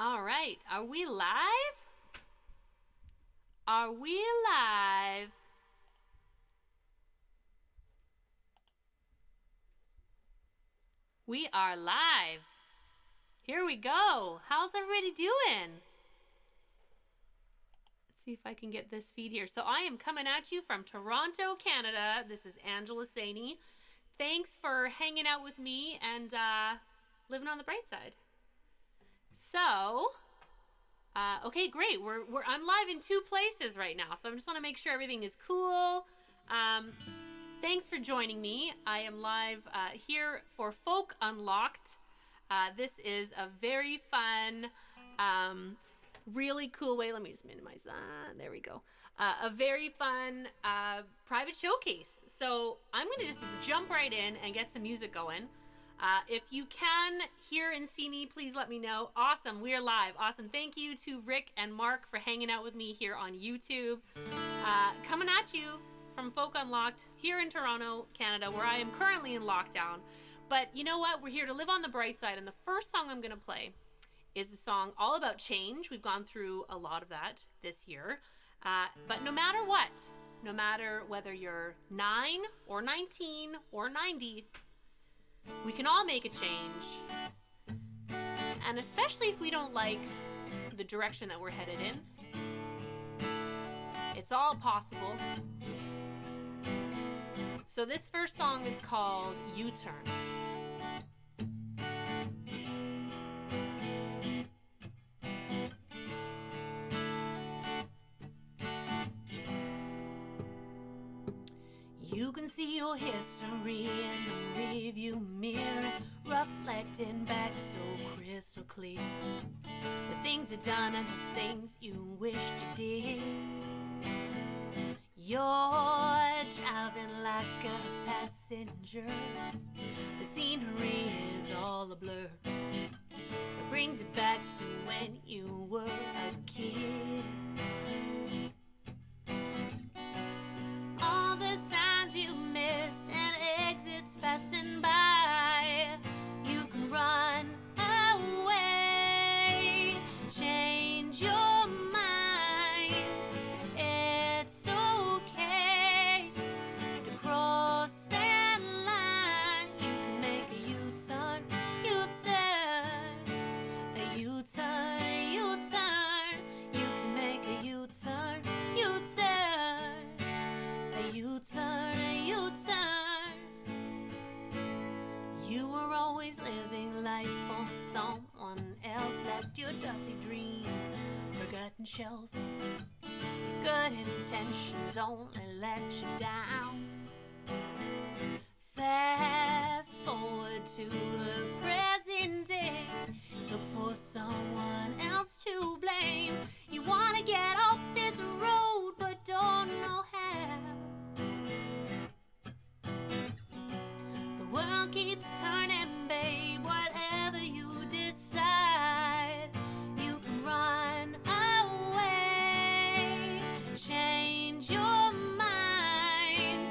All right, are we live? Are we live? We are live. Here we go. How's everybody doing? Let's see if I can get this feed here. So I am coming at you from Toronto, Canada. This is Angela Saini. Thanks for hanging out with me and living on the bright side. So, okay, great. I'm live in 2 places right now, so I just want to make sure everything is cool. Thanks for joining me. I am live here for Folk Unlocked. This is a very fun, really cool way. Let me just minimize that. There we go. A very fun private showcase. So I'm going to just jump right in and get some music going. If you can hear and see me, please let me know. Awesome, we are live. Awesome. Thank you to Rick and Mark for hanging out with me here on YouTube. Coming at you from Folk Unlocked here in Toronto, Canada, where I am currently in lockdown. But you know what? We're here to live on the bright side. And the first song I'm going to play is a song all about change. We've gone through a lot of that this year. But no matter what, no matter whether you're 9 or 19 or 90, we can all make a change. And especially if we don't like the direction that we're headed in, it's all possible. So this first song is called UTurn. You can see your history in the rearview mirror, reflecting back so crystal clear. The things you've done and the things you wished you did. You're driving like a passenger. The scenery is all a blur. It brings it back to when you were a kid. All the signs you missed and exits passing by. You can run away, change your mind. It's okay to cross that line. You can make a U-turn, U-turn, a U-turn, a U-turn. You can make a U-turn, U-turn, a U-turn, a U-turn. You were always living life for someone else. Left your dusty dreams forgotten shelf. Your good intentions only let you down. Fast forward to the present day. Look for someone else to blame. You wanna get off this road but don't know how. The world keeps turning, babe. Whatever you decide, you can run away, change your mind.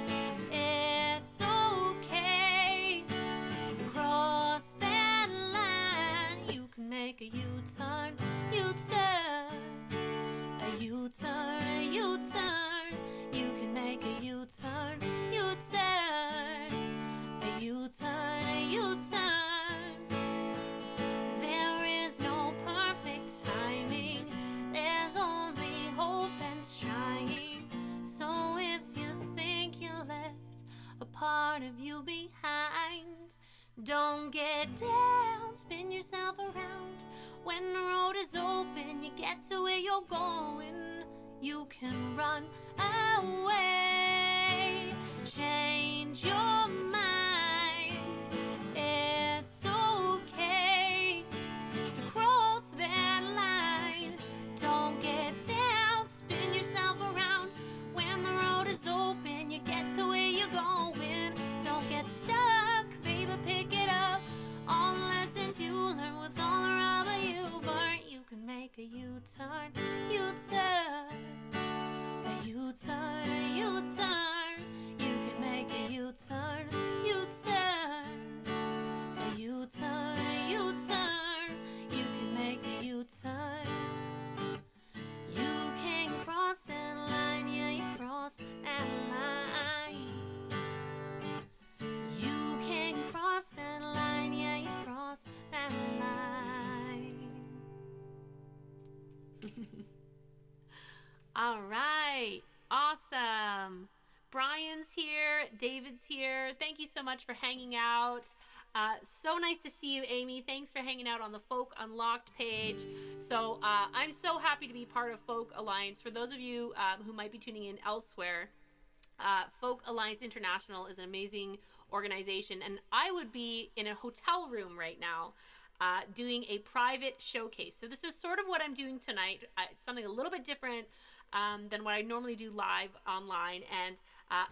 It's okay to cross that line. You can make a U-turn, U-turn, a U-turn, a U-turn. You can make a U-turn, U-turn, a U-turn, a U-turn. There is no perfect timing. There's only hope and trying. So if you think you left a part of you behind, don't get down, spin yourself around. When the road is open, you get to where you're going. You can run away, change your mind. It's okay to cross that line. Don't get down, spin yourself around. When the road is open, you get to where you're going. Don't get stuck, baby, pick it up. All the lessons you learn with all the rubber you burnt. You can make a U-turn, U-turn, a U-turn, a U-turn. All right. Awesome. Brian's here. David's here. Thank you so much for hanging out. So nice to see you, Amy. Thanks for hanging out on the Folk Unlocked page. So I'm so happy to be part of Folk Alliance. For those of you who might be tuning in elsewhere, Folk Alliance International is an amazing organization, and I would be in a hotel room right now doing a private showcase. So this is sort of what I'm doing tonight. It's something a little bit different than what I normally do live online, and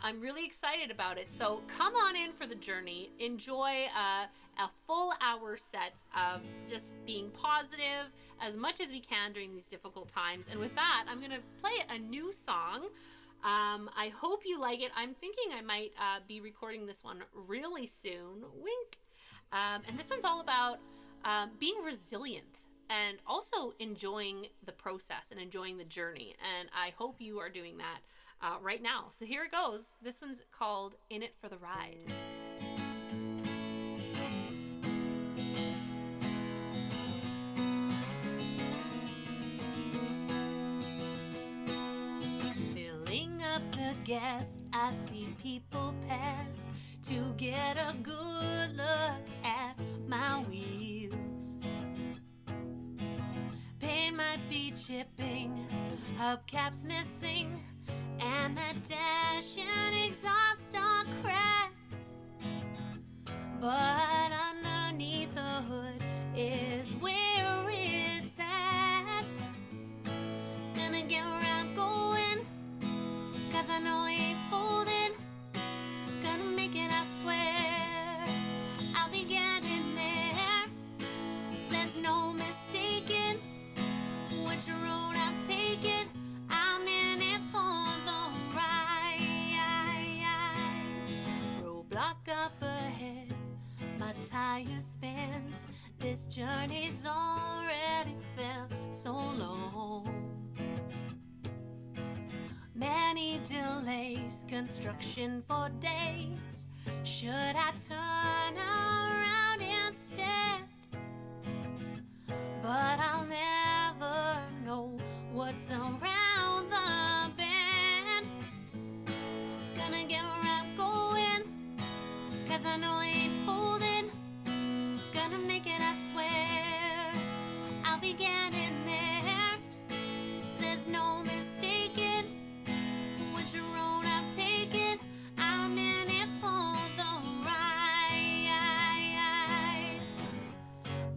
I'm really excited about it. So come on in for the journey. Enjoy a full hour set of just being positive as much as we can during these difficult times. And with that, I'm going to play a new song. I hope you like it. I'm thinking I might be recording this one really soon. Wink. And this one's all about being resilient and also enjoying the process and enjoying the journey. And I hope you are doing that right now. So here it goes. This one's called In It for the Ride. Gas, I see people pass to get a good look at my wheels. Paint might be chipping, hubcaps missing, and the dash and exhaust are cracked. But underneath the hood is where it's at. Gonna get where I'm going, 'cause I know I ain't folding. Gonna make it, I swear. I'll be getting there. There's no mistaking which road I'm taking. I'm in it for the ride. Roadblock up ahead, my tires spent. This journey's already felt so long. Many delays, construction for days. Should I turn around instead? But I'll never know what's around the bend. Gonna get where I'm going, 'cause I know I ain't folding. Gonna make it, I swear. I'll be getting there. There's no mistaking which road I'm taking. I'm in it for the ride.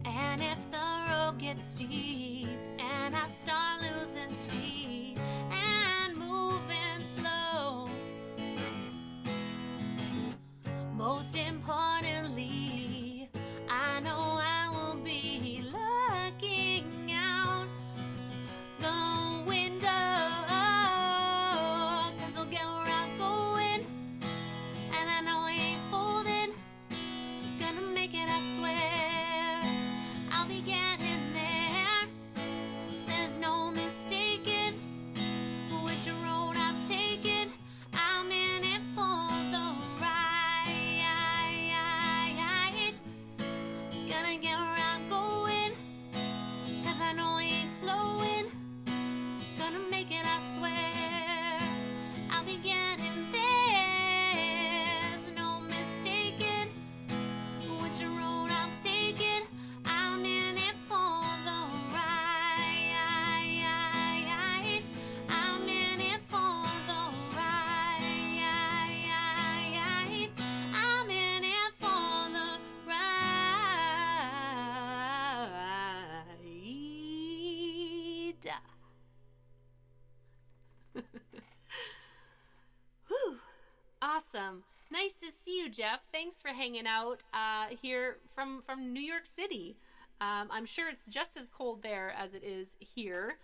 And if the road gets steep and I start losing speed and moving slow, most importantly, I know I will be looking out the window. Whew. Awesome. Nice to see you, Jeff. Thanks for hanging out here from New York City. I'm sure it's just as cold there as it is here.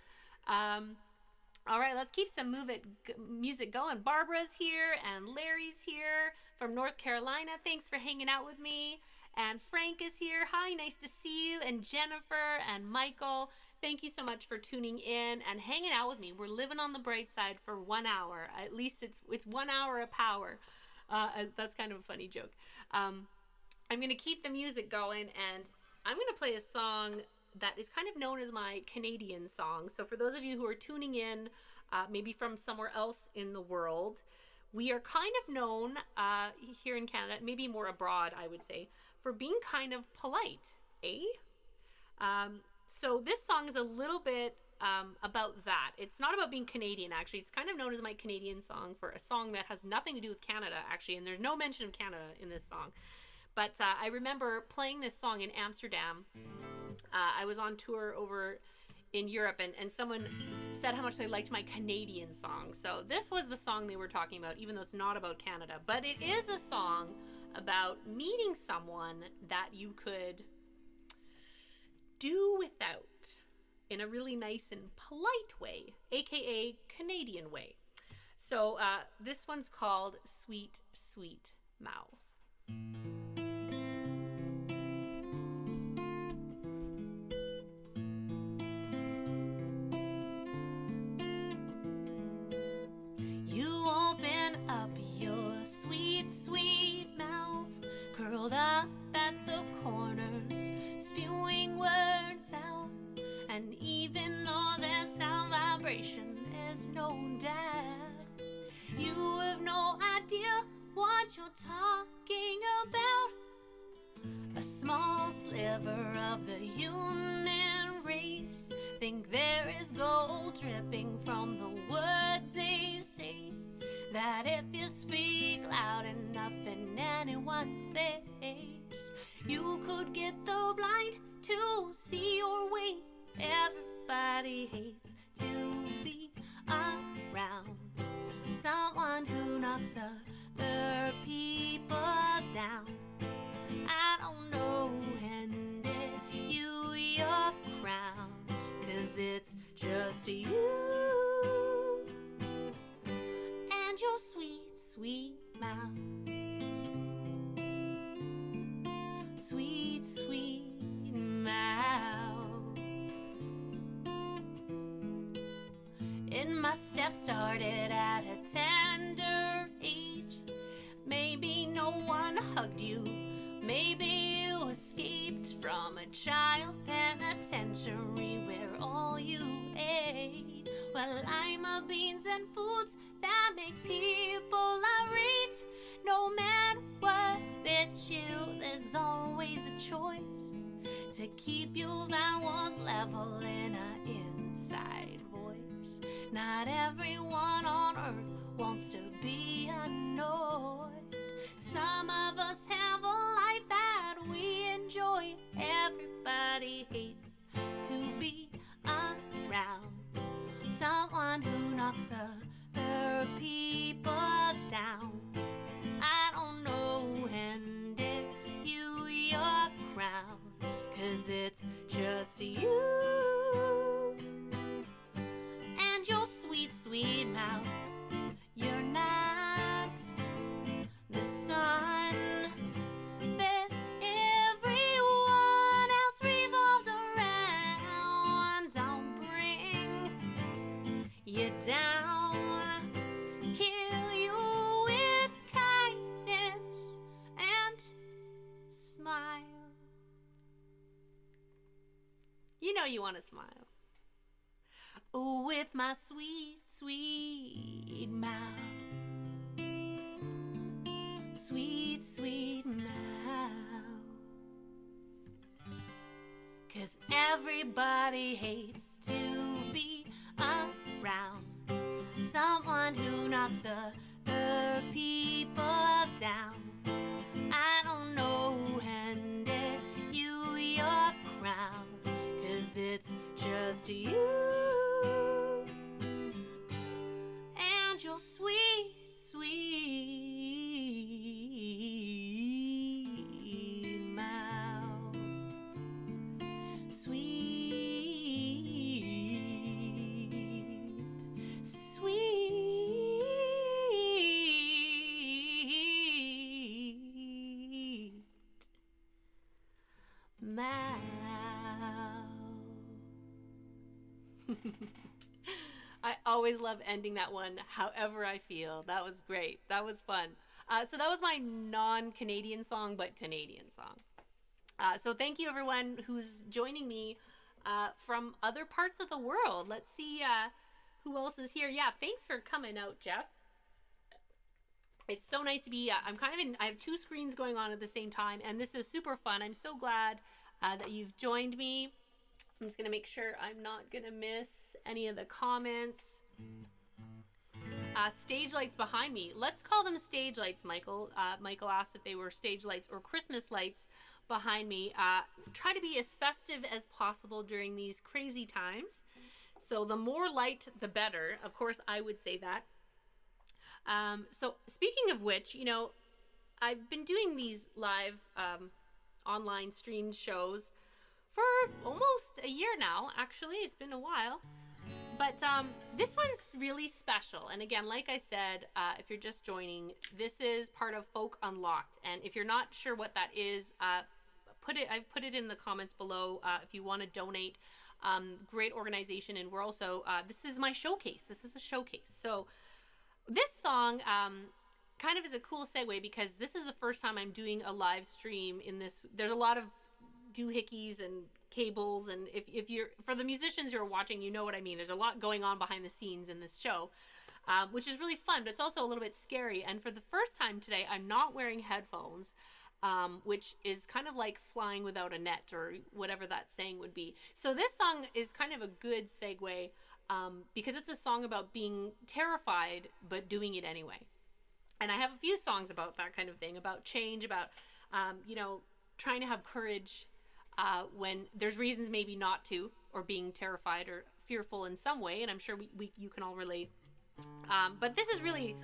All right, let's keep some music going. Barbara's here and Larry's here from North Carolina. Thanks for hanging out with me. And Frank is here. Hi, nice to see you. And Jennifer and Michael, thank you so much for tuning in and hanging out with me. We're living on the bright side for 1 hour. At least it's 1 hour of power. That's kind of a funny joke. I'm going to keep the music going, and I'm going to play a song that is kind of known as my Canadian song. So for those of you who are tuning in, maybe from somewhere else in the world, we are kind of known here in Canada, maybe more abroad, I would say, for being kind of polite, eh? So this song is a little bit about that. It's not about being Canadian, actually. It's kind of known as my Canadian song for a song that has nothing to do with Canada, actually, and there's no mention of Canada in this song. But I remember playing this song in Amsterdam. I was on tour over in Europe, and someone said how much they liked my Canadian song. So this was the song they were talking about, even though it's not about Canada. But it is a song about meeting someone that you could do without in a really nice and polite way, aka Canadian way. So this one's called Sweet, Sweet Mouth. You open up your sweet, sweet mouth, curled up at the corners, spewing words out. And even though their sound vibration is no doubt, you have no idea what you're talking about. A small sliver of the human race think there is gold dripping from the words they say, that if you speak loud enough in anyone's face, you could get the blind to see your way. Everybody hates to be around someone who knocks other people down. I don't know who handed you your crown, 'cause it's just you and your sweet, sweet mouth. Sweet, sweet mouth. It must have started at a tender age. Maybe no one hugged you. Maybe you escaped from a child penitentiary where all you ate were lima beans and foods that make people irate. No matter what bit you, there's always a choice to keep your vowels level in an inside voice. Not everyone on earth wants to be annoyed. Some of us have a life that we enjoy. Everybody hates to be around someone who knocks other people down. I don't know who handed you your crown, 'cause it's just you and your sweet, sweet mouth. You're not the sun that everyone else revolves around. Don't bring you down, kill you with kindness and smile. You know you want to smile. With my sweet, sweet mouth. Sweet, sweet mouth. 'Cause everybody hates to be around someone who knocks other people down. I don't know who handed you your crown, 'cause it's just you and your sweet, sweet mouth. Sweet, sweet mouth. I always love ending that one however I feel. That was great. That was fun. So that was my non-Canadian song, but Canadian song. So thank you everyone who's joining me from other parts of the world. Let's see who else is here. Yeah, thanks for coming out, Jeff. It's so nice to be, I'm kind of in, I have two screens going on at the same time, and this is super fun. I'm so glad that you've joined me. I'm just going to make sure I'm not going to miss any of the comments. Stage lights behind me. Let's call them stage lights, Michael. Michael asked if they were stage lights or Christmas lights behind me. Try to be as festive as possible during these crazy times. So the more light, the better. Of course, I would say that. So speaking of which, you know, I've been doing these live online streamed shows for almost a year now. Actually, it's been a while. But this one's really special. And again, like I said, if you're just joining, this is part of Folk Unlocked. And if you're not sure what that is, I've put it in the comments below if you want to donate. Great organization. And we're also, this is my showcase. This is a showcase. So this song kind of is a cool segue because this is the first time I'm doing a live stream in this. There's a lot of doohickeys and cables, and if you're, for the musicians who are watching, you know what I mean. There's a lot going on behind the scenes in this show, which is really fun, but it's also a little bit scary. And for the first time today, I'm not wearing headphones, which is kind of like flying without a net, or whatever that saying would be. So this song is kind of a good segue because it's a song about being terrified but doing it anyway. And I have a few songs about that kind of thing, about change, about you know, trying to have courage when there's reasons maybe not to, or being terrified or fearful in some way. And I'm sure you can all relate. But this is really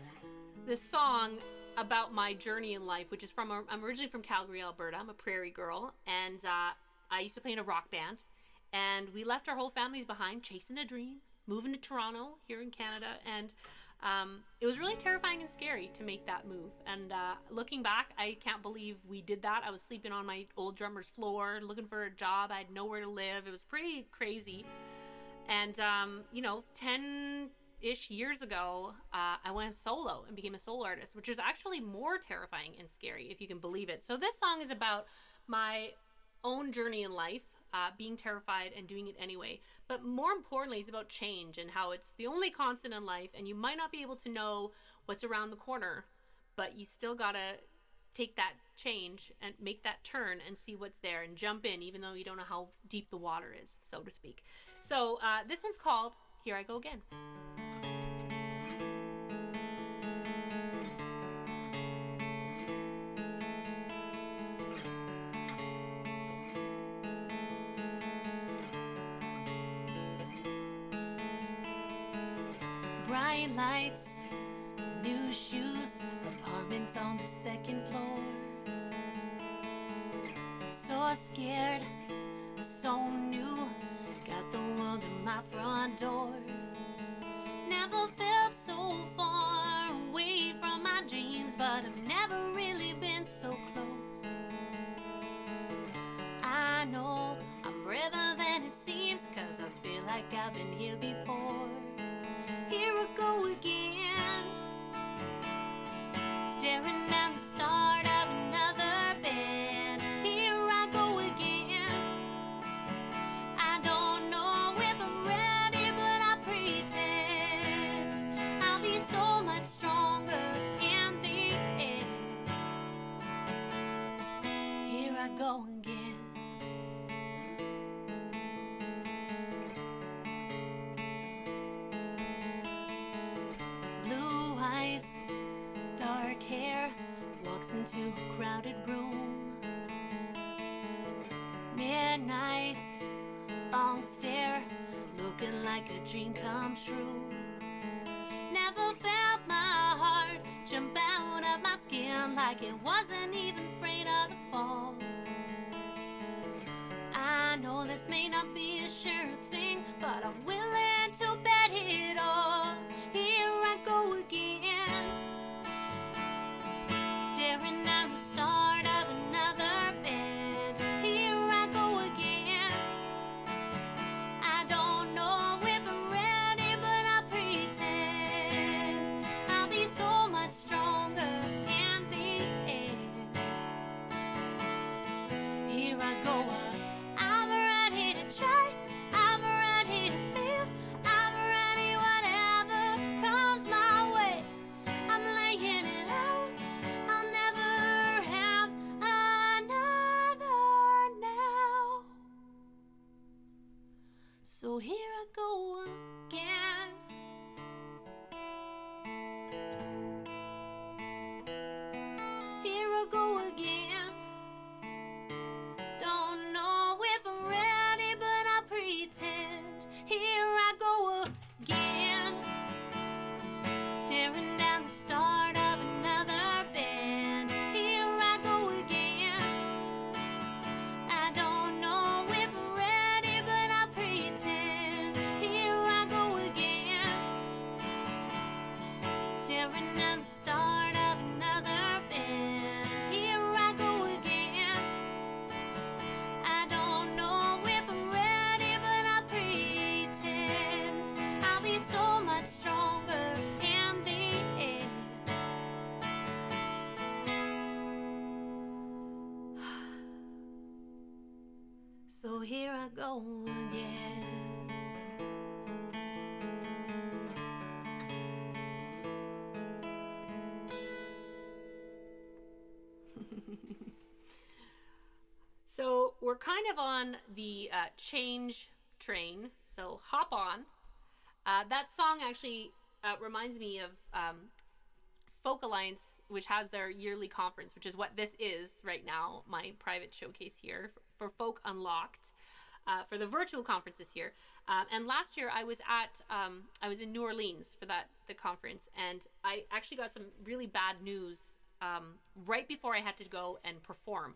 this song about my journey in life, which is I'm originally from Calgary, Alberta. I'm a prairie girl, and I used to play in a rock band, and we left our whole families behind, chasing a dream, moving to Toronto here in Canada, and it was really terrifying and scary to make that move. And looking back, I can't believe we did that. I was sleeping on my old drummer's floor, looking for a job. I had nowhere to live. It was pretty crazy. And, you know, 10-ish years ago, I went solo and became a solo artist, which is actually more terrifying and scary, if you can believe it. So this song is about my own journey in life, being terrified and doing it anyway. But more importantly, it's about change and how it's the only constant in life, and you might not be able to know what's around the corner, but you still gotta take that change and make that turn and see what's there and jump in, even though you don't know how deep the water is, so to speak. So this one's called Here I Go Again. Bright lights, new shoes, apartments on the second floor. So scared, so new, got the world in my front door. Never felt so far away from my dreams, but I've never really been so close. I know I'm braver than it seems, 'cause I feel like I've been here before. Here I go again, staring down the start of another bend. Here I go again. I don't know if I'm ready, but I pretend I'll be so much stronger in the end. Here I go again. Dark hair, walks into a crowded room. Midnight, long stare, looking like a dream come true. Never felt my heart jump out of my skin, like it wasn't even afraid of the fall. I know this may not be a sure thing, but I'm willing to bet it all. Here I go again, staring at the start of another bend. Here I go again. I don't know if I'm ready, but I pretend I'll be so much stronger in the end. Here I go, I'm ready to try So here I go again. Here I go again. Don't know if I'm ready, but I'll pretend. Here I go again. Staring down the start of another band. Here I go again. I don't know if I'm ready, but I'll pretend. Here I go again. Staring down the start of another band. Here I go again. I don't know if I'm ready, but I'll pretend. I'll be so much stronger in the end. So here I go again. So we're kind of on the change train, so hop on. That song actually reminds me of Folk Alliance, which has their yearly conference, which is what this is right now, my private showcase here for Folk Unlocked, for the virtual conference this year. And last year I was in New Orleans for the conference, and I actually got some really bad news right before I had to go and perform.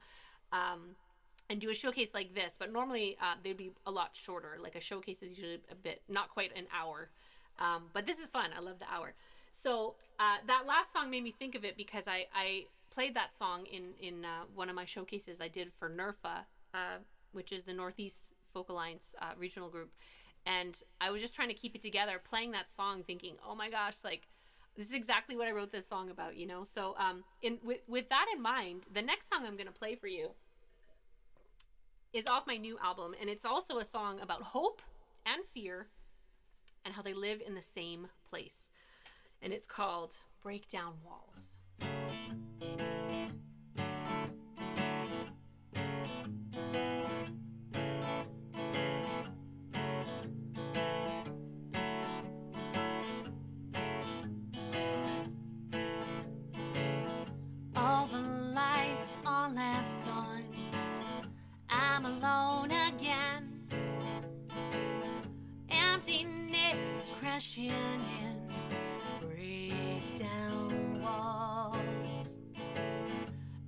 And do a showcase like this, but normally they'd be a lot shorter. Like a showcase is usually a bit, not quite an hour, but this is fun. I love the hour. So that last song made me think of it because I played that song in one of my showcases I did for NERFA, which is the Northeast Folk Alliance regional group, and I was just trying to keep it together, playing that song, thinking, oh my gosh, like this is exactly what I wrote this song about, you know. So with that in mind, the next song I'm gonna play for you is off my new album, and it's also a song about hope and fear and how they live in the same place. And it's called Break Down Walls. All the lights are left on. I'm alone again. Emptiness crashing in. Break down walls.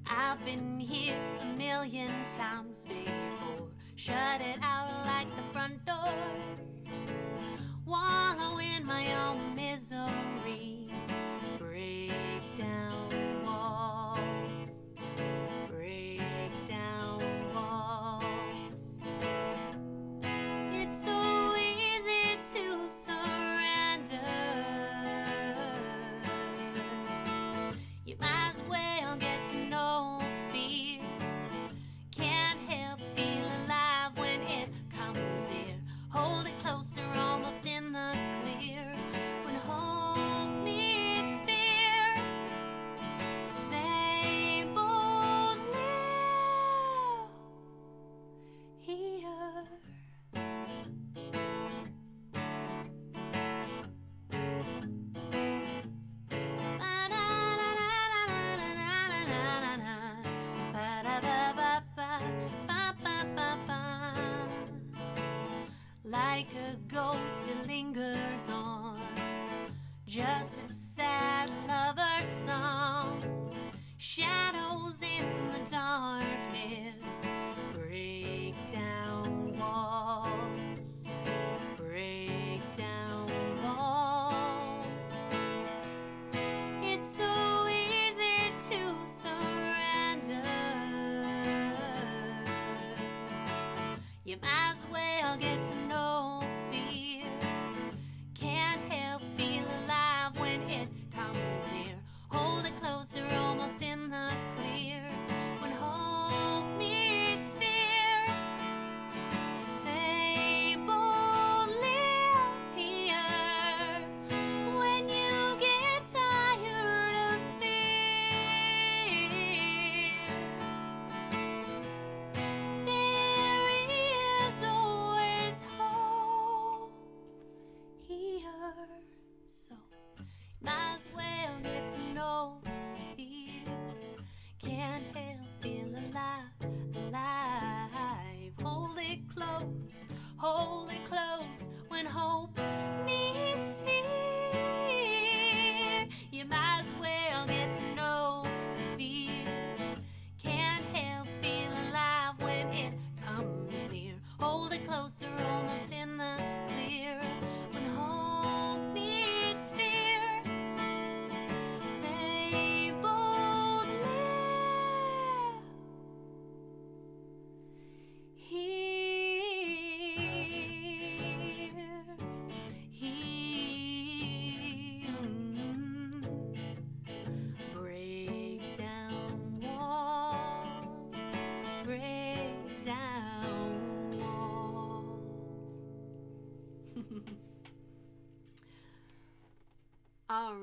I've been here a million times before. Shut it out like the front door. Wallow in my own misery. Break down walls. Break down walls. It's so easy to surrender. You might as well get to know fear. Can't help feel alive when it comes near. Hold it closer, almost in the clear. When hope meets fear, they both live here. Like a ghost it lingers on, just a sad lover's song. Shadows in the darkness. Break down walls. Break down walls. It's so easy to surrender. You might as well get to know fear. Can't help feel alive when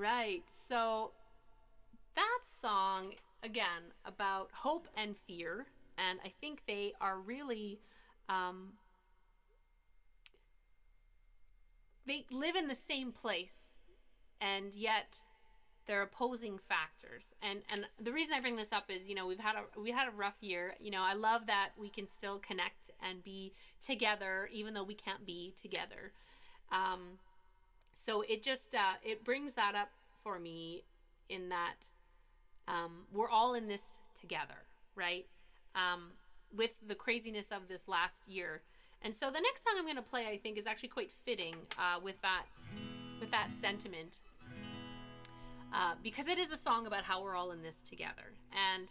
right. So that song, again, about hope and fear. And I think they are really, um, they live in the same place, and yet they're opposing factors. And the reason I bring this up is, we had a rough year. I love that we can still connect and be together even though we can't be together. So it just it brings that up for me, in that we're all in this together, right? With the craziness of this last year. And so the next song I'm going to play, I think, is actually quite fitting with that sentiment, because it is a song about how we're all in this together. And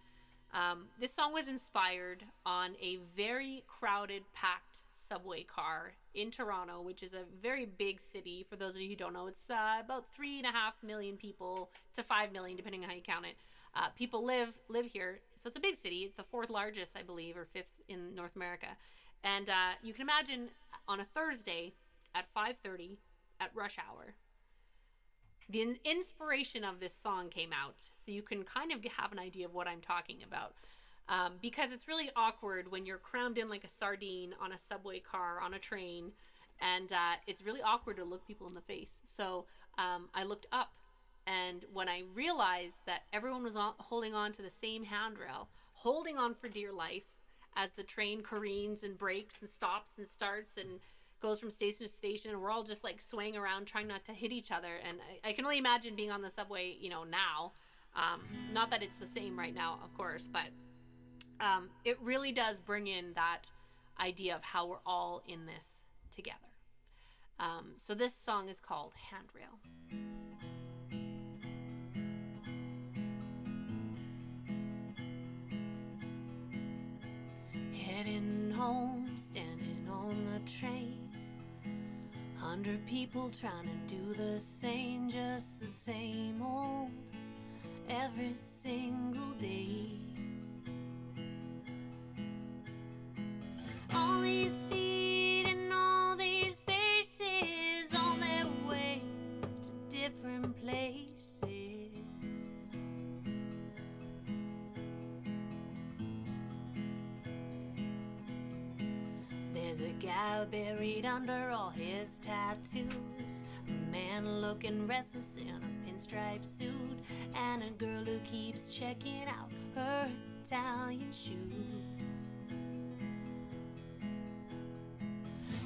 this song was inspired on a very crowded, packed subway car in Toronto, which is a very big city. For those of you who don't know, it's about 3.5 million people to 5 million, depending on how you count it. People live here, so it's a big city. It's the fourth largest, I believe, or fifth in North America. And you can imagine on a Thursday at 5:30 at rush hour, the inspiration of this song came out, so you can kind of have an idea of what I'm talking about. Because it's really awkward when you're crammed in like a sardine on a subway car, on a train, and it's really awkward to look people in the face. So I looked up, and when I realized that everyone was holding on to the same handrail, holding on for dear life as the train careens and brakes and stops and starts and goes from station to station, and we're all just like swaying around trying not to hit each other. And I can only imagine being on the subway, now. Not that it's the same right now, of course, but it really does bring in that idea of how we're all in this together. So this song is called Handrail. Heading home, standing on the train, 100 people trying to do the same, just the same old, every single day. All these feet and all these faces on their way to different places. There's a guy buried under all his tattoos, a man looking restless in a pinstripe suit, and a girl who keeps checking out her Italian shoes.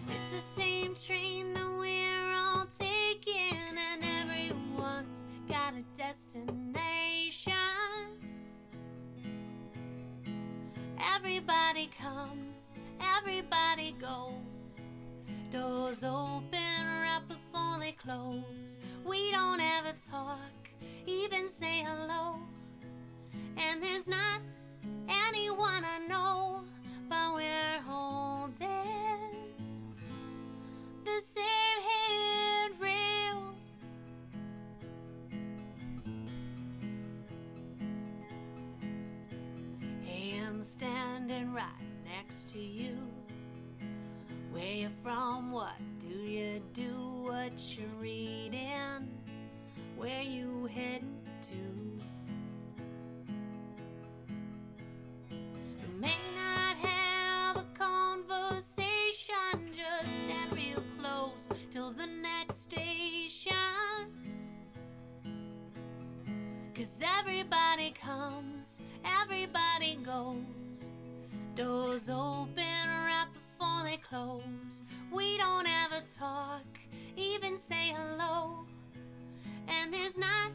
It's the same train that we're all taking, and everyone's got a destination. Everybody comes, everybody goes. Doors open right before they close. We don't ever talk, even say hello. And there's not anyone I know, but we're holding the same handrail. Hey, I'm standing right next to you. Where you from? What do you do? What you reading? Where you heading to? We may not have a conversation, just stand real close till the next station. 'Cause everybody comes, everybody goes. Doors open right before they close. We don't ever talk, even say hello. And there's not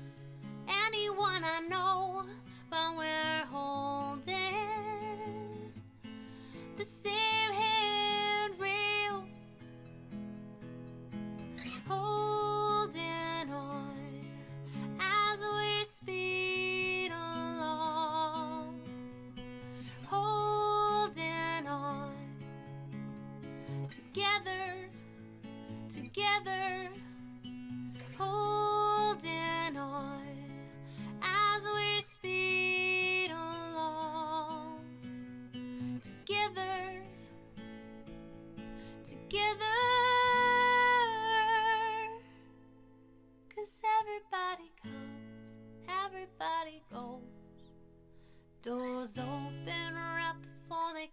anyone I know, but we're holding the same handrail. Holding on as we speed along. Holding on together, together. Holding on as we speed along. Together, together. 'Cause everybody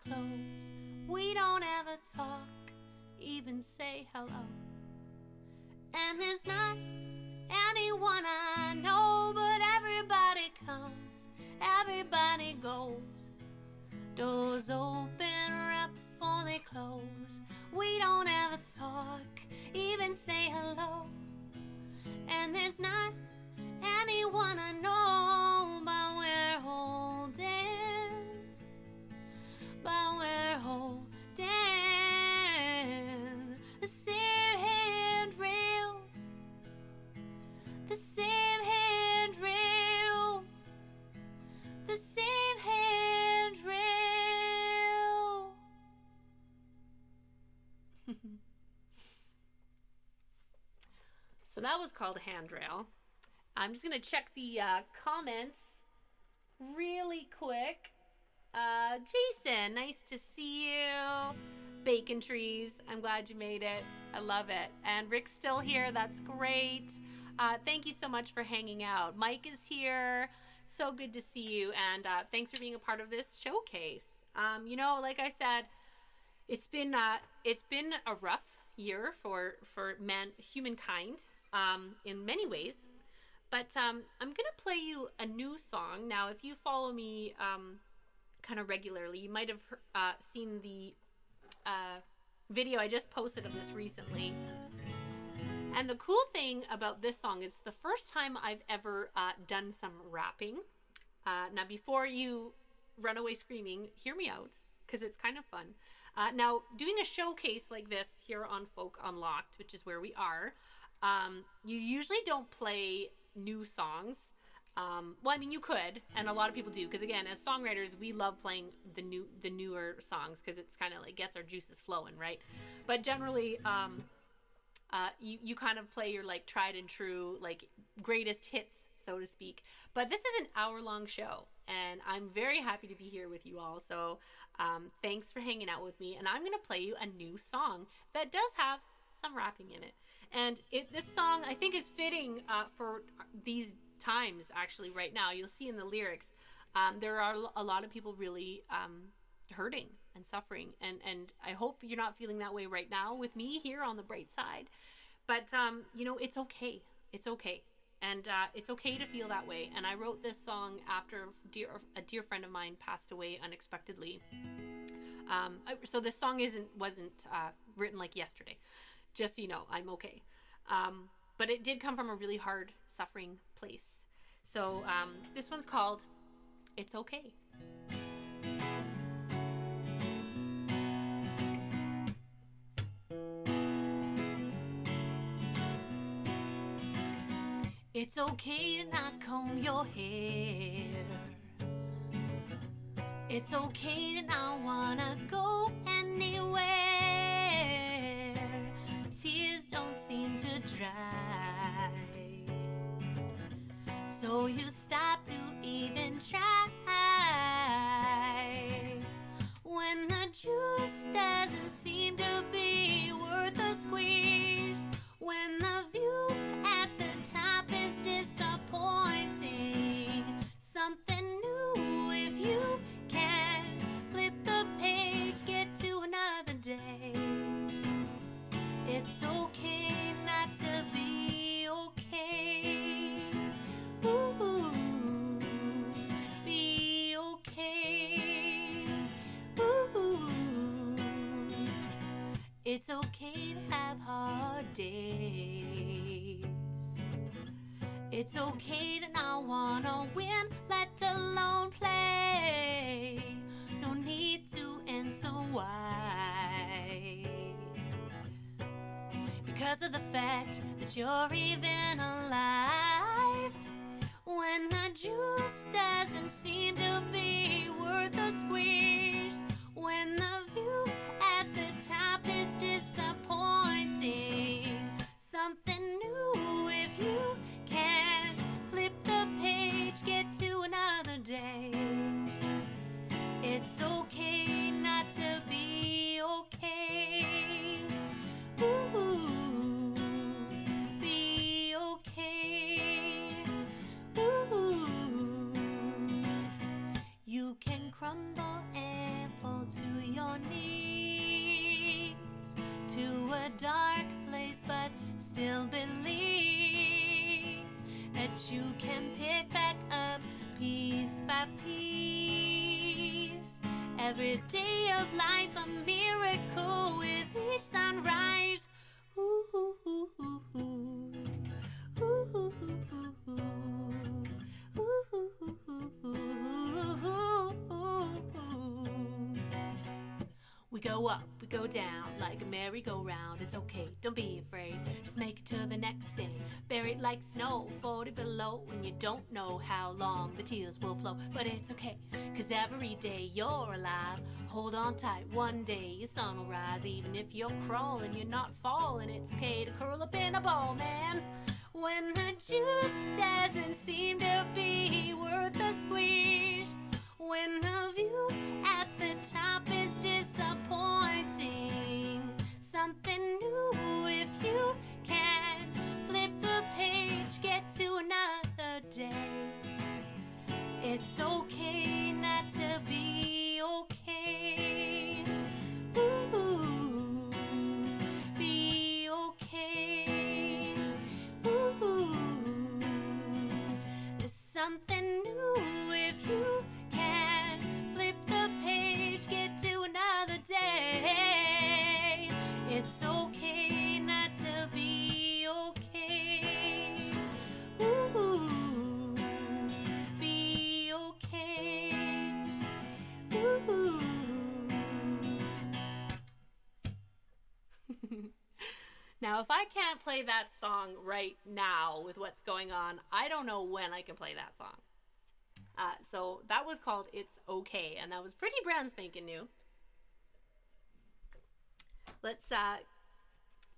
close. We don't ever talk, even say hello. And there's not anyone I know, but everybody comes, everybody goes. Doors open right before they close. We don't ever talk, even say hello. And there's not anyone I know, but we're holding, the same handrail, the same handrail, the same handrail. So that was called Handrail. I'm just gonna check the comments really quick. Jason, nice to see you. Bacon trees, I'm glad you made it. I love it. And Rick's still here, that's great. Thank you so much for hanging out. Mike is here, so good to see you, and thanks for being a part of this showcase. You know, like I said, it's been a rough year for humankind in many ways. But I'm gonna play you a new song. Now, if you follow me kind of regularly, you might have seen the video I just posted of this recently. And the cool thing about this song is the first time I've ever done some rapping. Now, before you run away screaming, hear me out, because it's kind of fun. Now, doing a showcase like this here on Folk Unlocked, which is where we are, you usually don't play new songs. Well, I mean, you could, and a lot of people do, because again, as songwriters, we love playing the newer songs because it's kind of like gets our juices flowing, right? But generally, you kind of play your like tried and true, like greatest hits, so to speak. But this is an hour-long show, and I'm very happy to be here with you all. So thanks for hanging out with me, and I'm gonna play you a new song that does have some rapping in it. And this song, I think, is fitting for these times, actually, right now. You'll see in the lyrics, there are a lot of people really hurting and suffering. And I hope you're not feeling that way right now with me here on the bright side. But, you know, it's okay. It's okay. And it's okay to feel that way. And I wrote this song after a dear friend of mine passed away unexpectedly. So this song wasn't written like yesterday. Just so you know, I'm okay. But it did come from a really hard, suffering place. So this one's called It's Okay. It's okay to not comb your hair. It's okay to not wanna go anywhere. Tears don't seem to dry, so you stop to even try. When the juice doesn't seem to be worth a squeeze, when the view at the top is disappointing, something new if you can flip the page, get to another day. It's okay not to be okay. Ooh, be okay. Ooh, it's okay to have hard days. It's okay to not wanna win, let alone play. No need to answer why, because of the fact that you're even alive. When the juice doesn't seem to be worth a squeeze, when the view at the top is disappointing, something new if you can flip the page, get to another day. It's okay not to be okay. Ooh, be okay. Ooh, crumble and fall to your knees, to a dark place, but still believe that you can pick back up piece by piece. Every day of life a miracle with each sunrise. Ooh, ooh, ooh, ooh, ooh. Ooh, ooh, ooh, ooh, ooh. Ooh, ooh, ooh, ooh. We go up, we go down like a merry-go-round. It's okay, don't be afraid. Just make it to the next day. Buried like snow, 40 below. When you don't know how long the tears will flow. But it's okay, cause every day you're alive. Hold on tight, one day your sun will rise. Even if you're crawling, you're not falling. It's okay to curl up in a ball, man. When the juice doesn't seem to be worth the squeeze. When the view at the top is disappointing. Something new if you can. Flip the page, get to another day. It's okay not to be okay. Ooh, be okay. Ooh, there's something new if you can. Flip the page, get to another day. It's okay not to be okay. Ooh, be okay. Ooh. Now, if I can't play that song right now with what's going on, I don't know when I can play that song. So that was called It's Okay, and that was pretty brand spanking new. Let's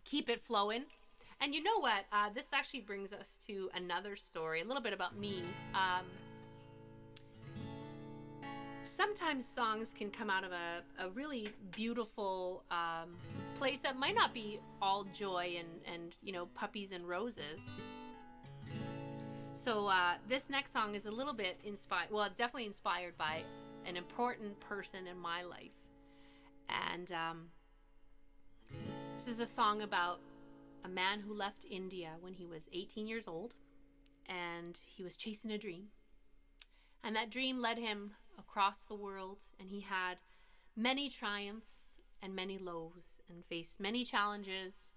keep it flowing. And you know what? This actually brings us to another story, a little bit about me. Sometimes songs can come out of a really beautiful place that might not be all joy and you know, puppies and roses. So this next song is a little bit inspired, well, definitely inspired by an important person in my life. And this is a song about a man who left India when he was 18 years old, and he was chasing a dream. And that dream led him across the world, and he had many triumphs and many lows, and faced many challenges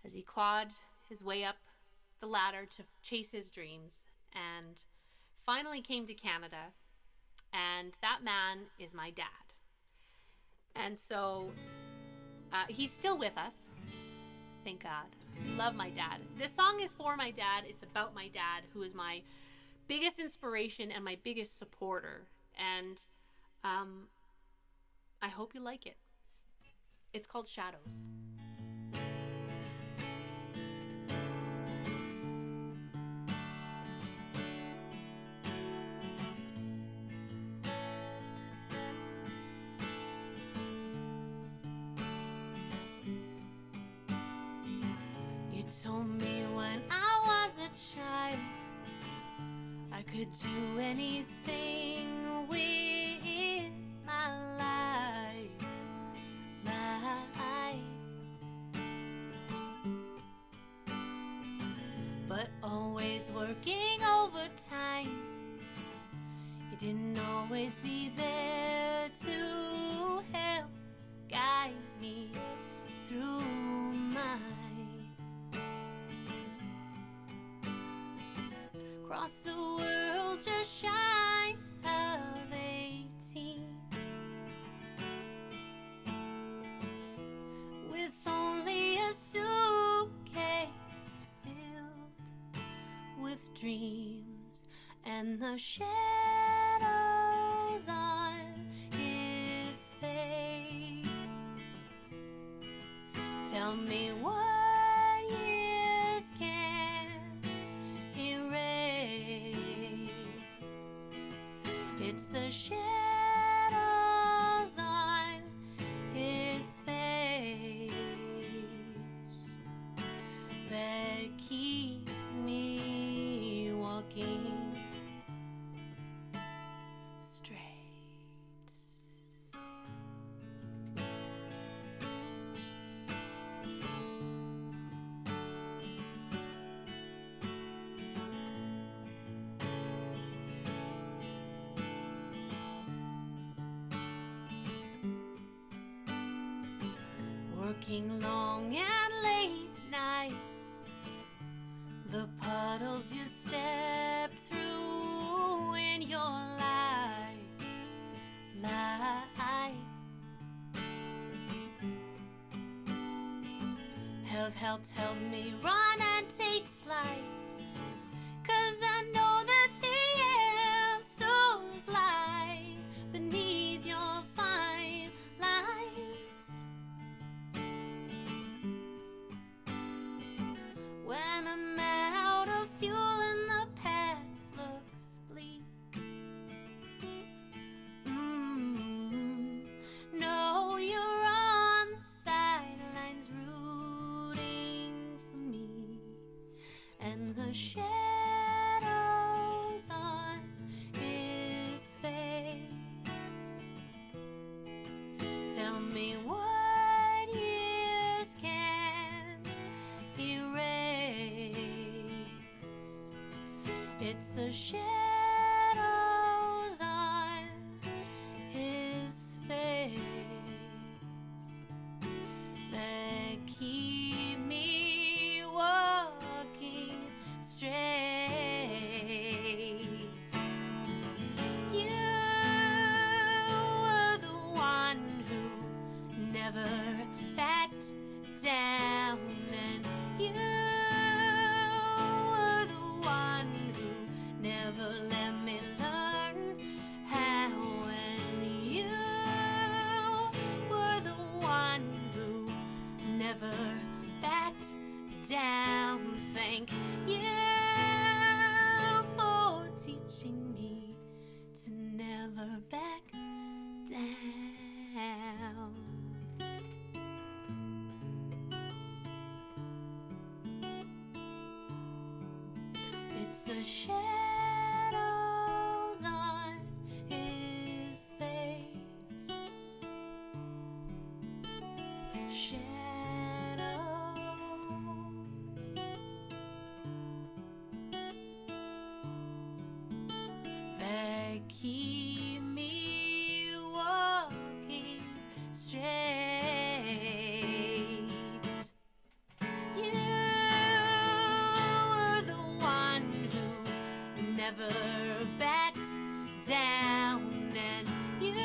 as he clawed his way up the ladder to chase his dreams, and finally came to Canada. And that man is my dad. And so he's still with us, thank God. Love my dad. This song is for my dad. It's about my dad, who is my biggest inspiration and my biggest supporter. And I hope you like it. It's called Shadows. You told me when I was a child I could do anything with my life. But always working overtime. You didn't always be there to help guide me through my across the world just shy of 18, with only a suitcase filled with dreams and the shadows on his face. Tell me what years can erase. It's the shadows on his face that keep me walking straight. working long and late nights, the puddles you stepped through in your life have helped me run and take flight. 'Cause I know that the answers lie beneath your fine lines. When I'm out of fuel and the path looks bleak, no, you're on the sidelines rooting for me. And the shadows on his face tell me what years can't erase. It's the shadows on his face that keep me walking straight. You were the one who never backed down, and you were the one who never let me learn how, and you were the one who never backed down. Thank you for teaching me to never back down. It's the shadows on his face, shadows that keep me walking straight. You were the one who never backed down, and you were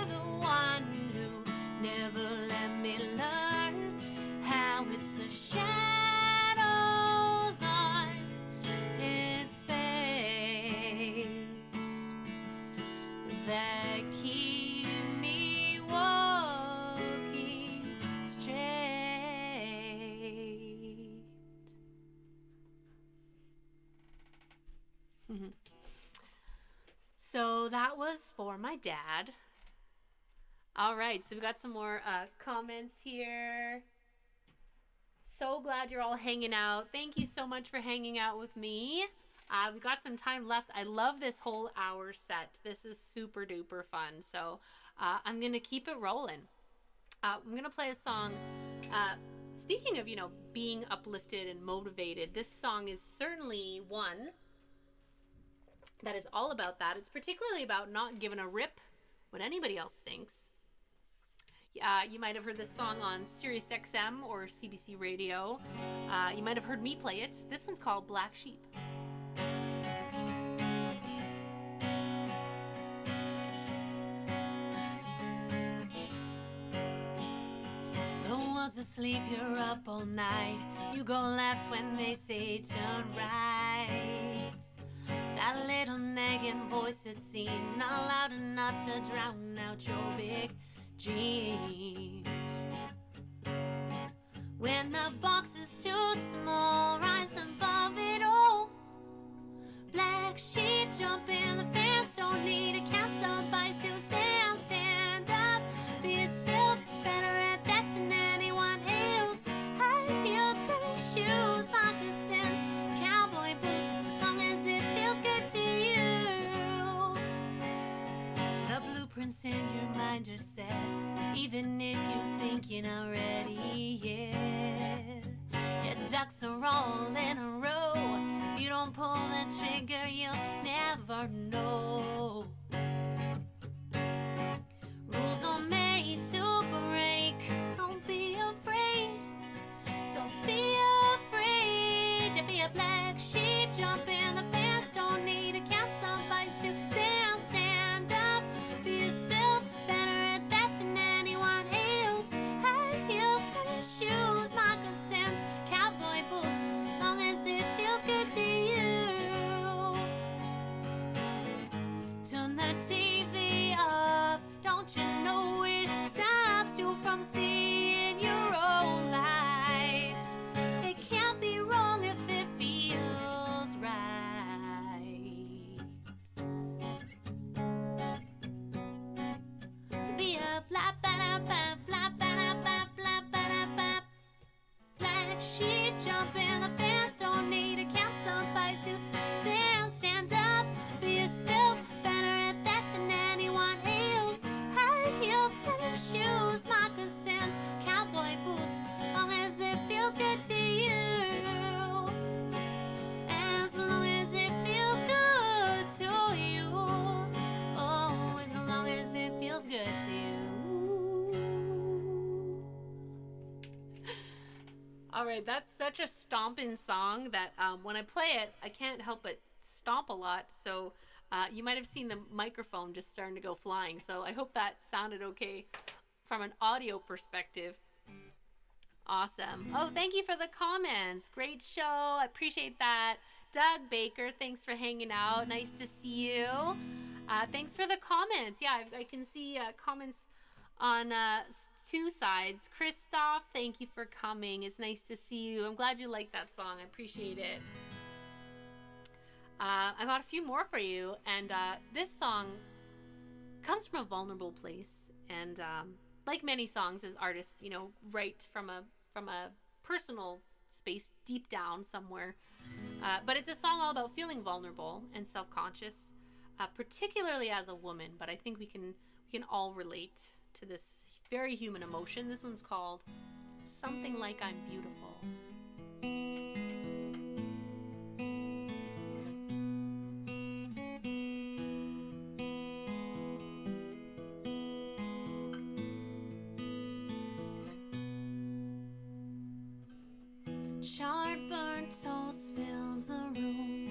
the one who never let me learn how. It's the shadows on his face that keep me walking straight. So that was for my dad. All right, so we got some more comments here. So glad you're all hanging out. Thank you so much for hanging out with me. We've got some time left. I love this whole hour set. This is super duper fun. So I'm going to keep it rolling. I'm going to play a song. Speaking of, being uplifted and motivated, this song is certainly one that is all about that. It's particularly about not giving a rip what anybody else thinks. You might have heard this song on Sirius XM or CBC Radio. You might have heard me play it. This one's called Black Sheep. The world's asleep, you're up all night. You go left when they say turn right. That little nagging voice, it seems not loud enough to drown out your big dreams. When the box is too small, rise above it all. Black sheep jump in the fence, don't need a council advice to stand up. Be yourself, better at that than anyone else. High heels, tennis shoes, moccasins, cowboy boots, as long as it feels good to you. The blueprints in your mind are set, even if you think you're not ready yet. Your ducks are all in a row. You don't pull the trigger, you'll never know. Rules are made to break. TV off. Don't you know it stops you from seeing your own light? It can't be wrong if it feels right. So be a blah blah blah blah blah blah blah blah blah. Black sheep jump in the fence, don't need a counsel advice to stand up, be yourself, better at that than anyone else. High heels, tennis shoes, moccasins, cowboy boots, long as it feels good to you. As long as it feels good to you. Oh, as long as it feels good to you. All right, that's such a stomping song that when I play it, I can't help but stomp a lot. So you might have seen the microphone just starting to go flying. So I hope that sounded okay from an audio perspective. Awesome. Oh, thank you for the comments. Great show. I appreciate that. Doug Baker, thanks for hanging out. Nice to see you. Thanks for the comments. Yeah, I can see comments on two sides. Christoph, thank you for coming. It's nice to see you. I'm glad you like that song. I appreciate it. I got a few more for you, and this song comes from a vulnerable place, and like many songs as artists, you know, write from a personal space deep down somewhere. But it's a song all about feeling vulnerable and self-conscious, particularly as a woman. But I think we can all relate to this very human emotion. This one's called Something Like I'm Beautiful. Charred burnt toast fills the room.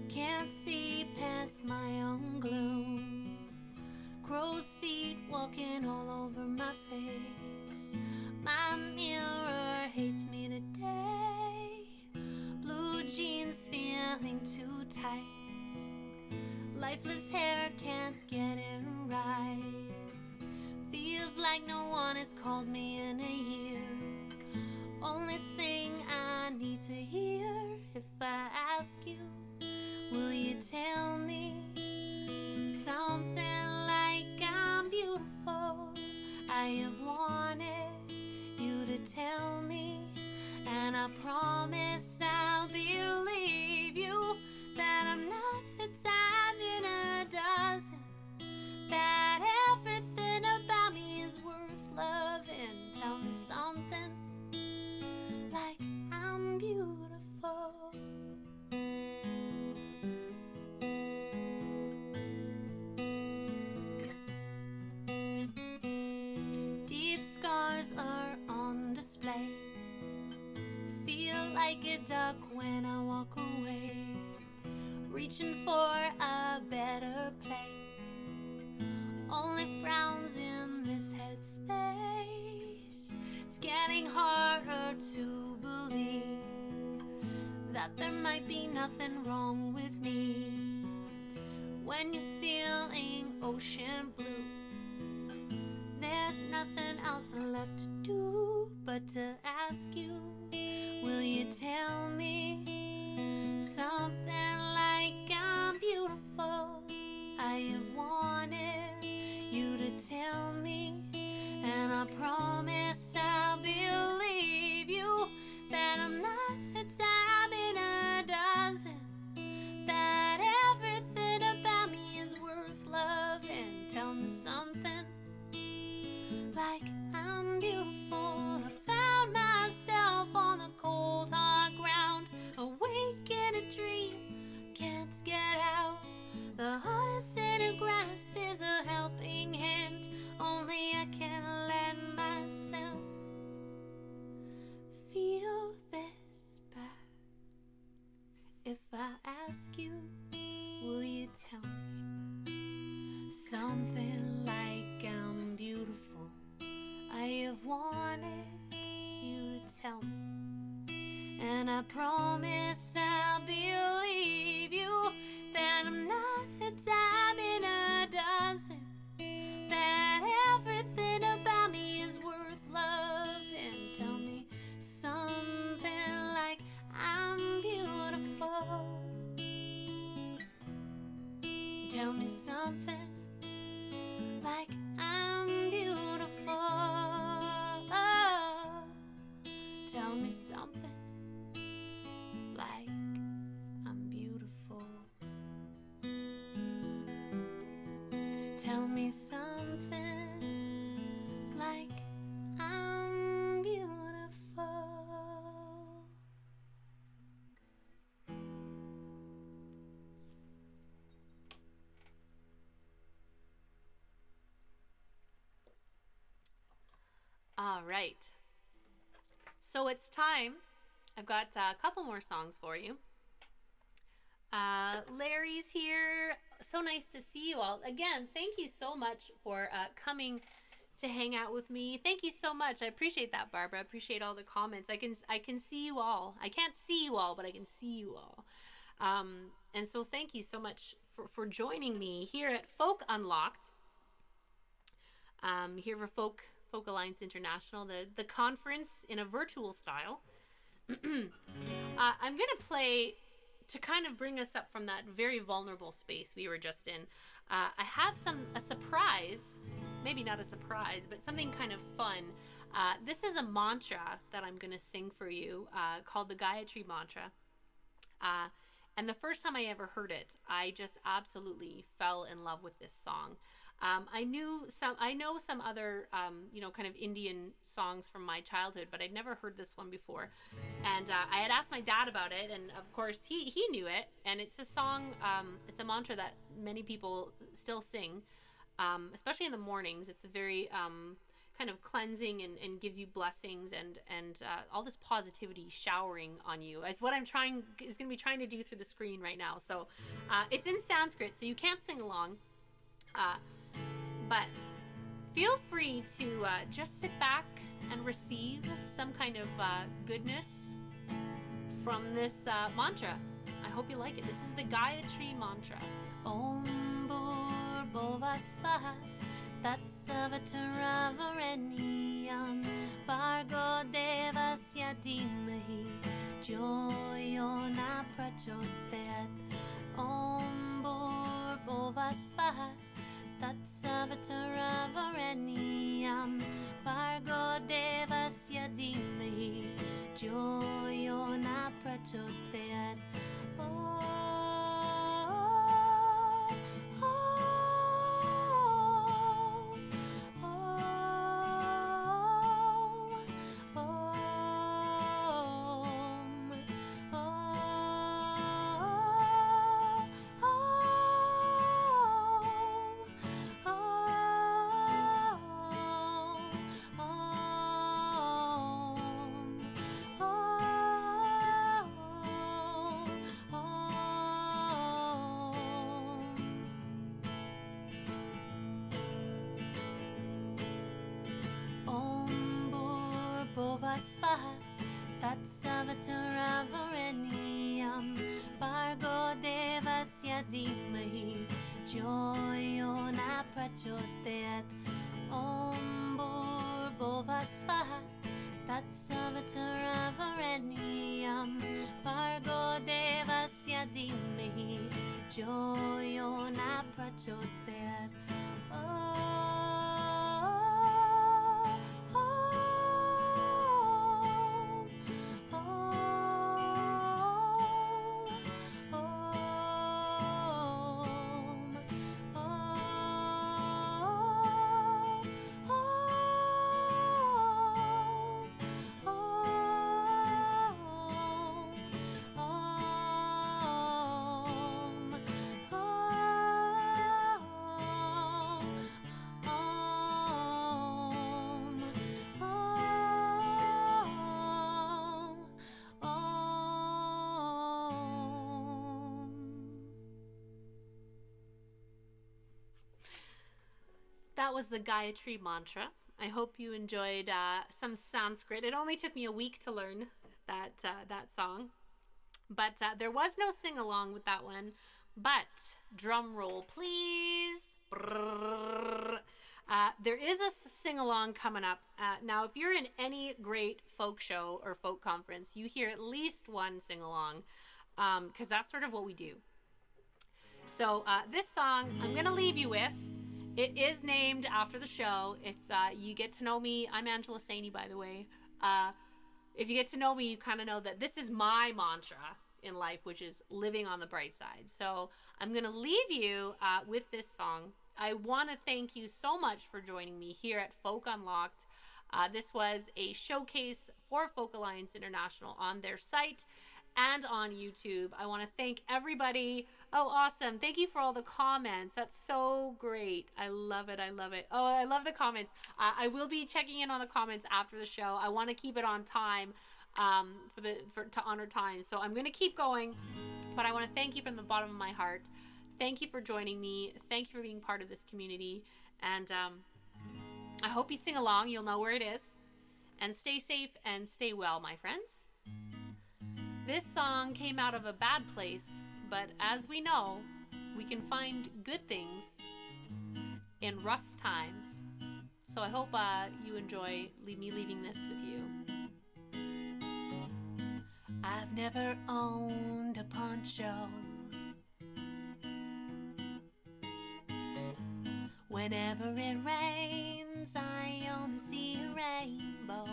Can't see past my own gloom. Crow's feet walking all over my face. My mirror hates me today. Blue jeans feeling too tight. Lifeless hair can't get it right. Feels like no one has called me in a year. Only thing I need to hear, if I ask you, will you tell me something like I'm beautiful? I have wanted you to tell me, and I promise I'll believe you that I'm not a dime in a dozen, that everything about me is worth loving. Tell me something like I'm beautiful. Deep scars are on display. Feel like a duck when I walk away, reaching for a better place. Only frowns in this headspace. It's getting harder to believe that there might be nothing wrong with me. When you're feeling ocean blue, there's nothing else left to do but to ask you, will you tell me something like I'm beautiful? I have wanted you to tell me, and I promise I'll believe you that I'm not a dime in a dozen, that everything about me is worth loving. Tell me something like I'm beautiful. I found myself on the cold hard ground, awake in a dream, can't get out. The hardest thing to grasp is a helping hand. Only I can let myself feel this bad. If I ask you, will you tell me something like I'm beautiful? I have wanted you to tell me, and I promise I'll believe you that I'm not a dime in a Tell me something like I'm beautiful. Oh, tell me something like I'm beautiful. Tell me something like I'm beautiful. All right. So it's time. I've got a couple more songs for you. Larry's here. So nice to see you all. Again, thank you so much for coming to hang out with me. Thank you so much. I appreciate that, Barbara. I appreciate all the comments. I can see you all. I can't see you all, but I can see you all. And so thank you so much for joining me here at Folk Unlocked. Here for Folk Alliance International, the conference in a virtual style. I'm gonna play to kind of bring us up from that very vulnerable space we were just in. I have a surprise, maybe not a surprise, but something kind of fun. This is a mantra that I'm gonna sing for you called the Gayatri Mantra. And the first time I ever heard it, I just absolutely fell in love with this song. I know some other, kind of Indian songs from my childhood, but I'd never heard this one before. And I had asked my dad about it, and of course he knew it. And it's a song, it's a mantra that many people still sing, especially in the mornings. It's a very kind of cleansing and gives you blessings and all this positivity showering on you. Is what I'm going to be trying to do through the screen right now. So it's in Sanskrit, so you can't sing along. But feel free to just sit back and receive some kind of goodness from this mantra. I hope you like it. This is the Gayatri Mantra. Om Bhur Svaha Tatsavataravarenyam Bhargo Devasya Dhimahi Joyo Na Prachodayat. Om Bhur Svaha Tatsavataravarenyam Bhargo Devasya Dhimahi Joyo Na Prachodayat. Tatsavataravarenyam Bhargo Devasya Dhimahi Joyo Na Prachodayat. Om Bhur Svaha Tatsavataravarenyam Bhargo Devasya Dhimahi Joyo Na Prachodayat. That was the Gayatri Mantra. I hope you enjoyed some Sanskrit. It only took me a week to learn that song. But there was no sing-along with that one. But, drum roll please. There is a sing-along coming up. Now, if you're in any great folk show or folk conference, you hear at least one sing-along. Because that's sort of what we do. So this song I'm going to leave you with. It is named after the show. If you get to know me, I'm Angela Saini, by the way. If you get to know me, you kind of know that this is my mantra in life, which is living on the bright side. So I'm going to leave you with this song. I want to thank you so much for joining me here at Folk Unlocked. This was a showcase for Folk Alliance International on their site and on YouTube. I want to thank everybody. Oh, awesome. Thank you for all the comments. That's so great. I love it. I love it. Oh, I love the comments. I will be checking in on the comments after the show. I want to keep it on time to honor time. So I'm going to keep going, but I want to thank you from the bottom of my heart. Thank you for joining me. Thank you for being part of this community. And I hope you sing along. You'll know where it is. And stay safe and stay well, my friends. This song came out of a bad place, but as we know, we can find good things in rough times. So I hope you enjoy me leaving this with you. I've never owned a poncho. Whenever it rains, I only see a rainbow.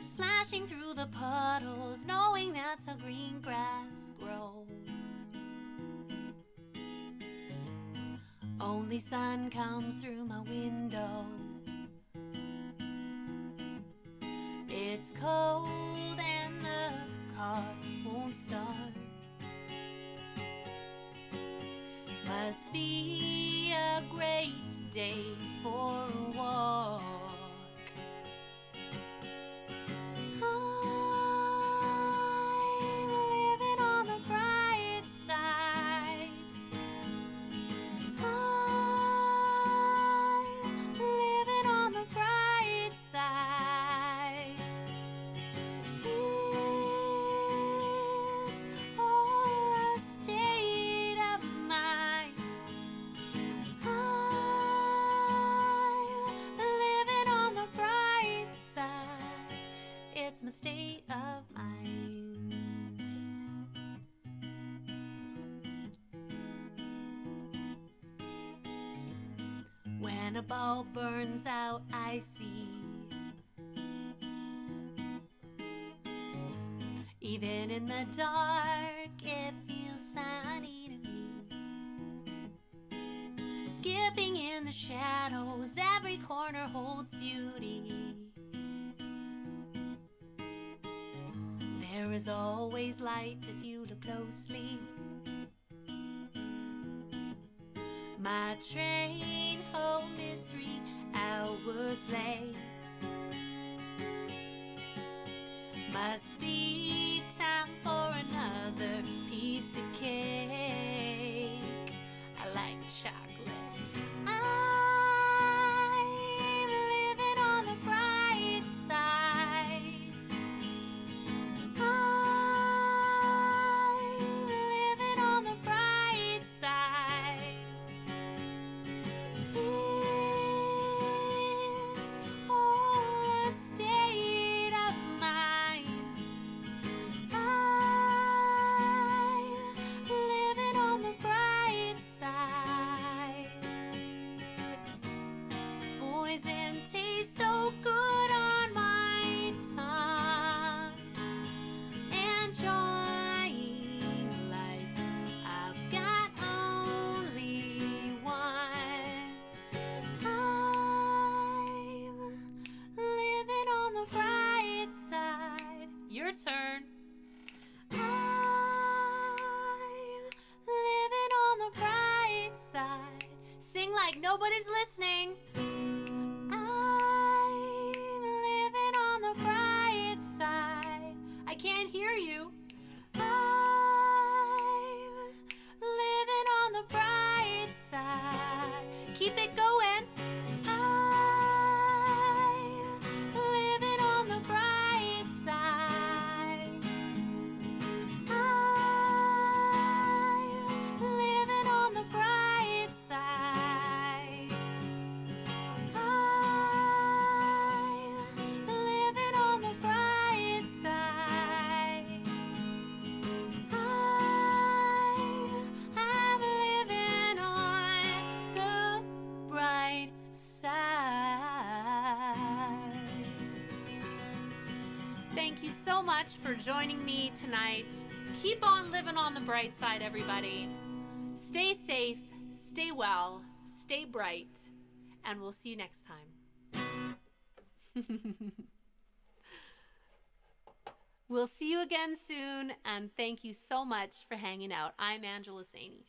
Splashing through the puddles, knowing that's how green grass grows. Only sun comes through my window. It's cold and the car won't start. Must be a great day for a walk. My state of mind. When a bulb burns out, I see. Even in the dark, it feels sunny to me. Skipping in the shadows, every corner holds beauty. There is always light if you look closely. My train home is 3 hours late. Must be time for another piece of cake. I like chocolate. I'm living on the bright side. Your turn. I'm living on the bright side. Sing like nobody's listening. I'm living on the bright side. I can't hear you. I'm living on the bright side. Keep it going. much for joining me tonight. Keep on living on the bright side, everybody. Stay safe, stay well, stay bright, and we'll see you next time. We'll see you again soon, and thank you so much for hanging out. I'm Angela Saini.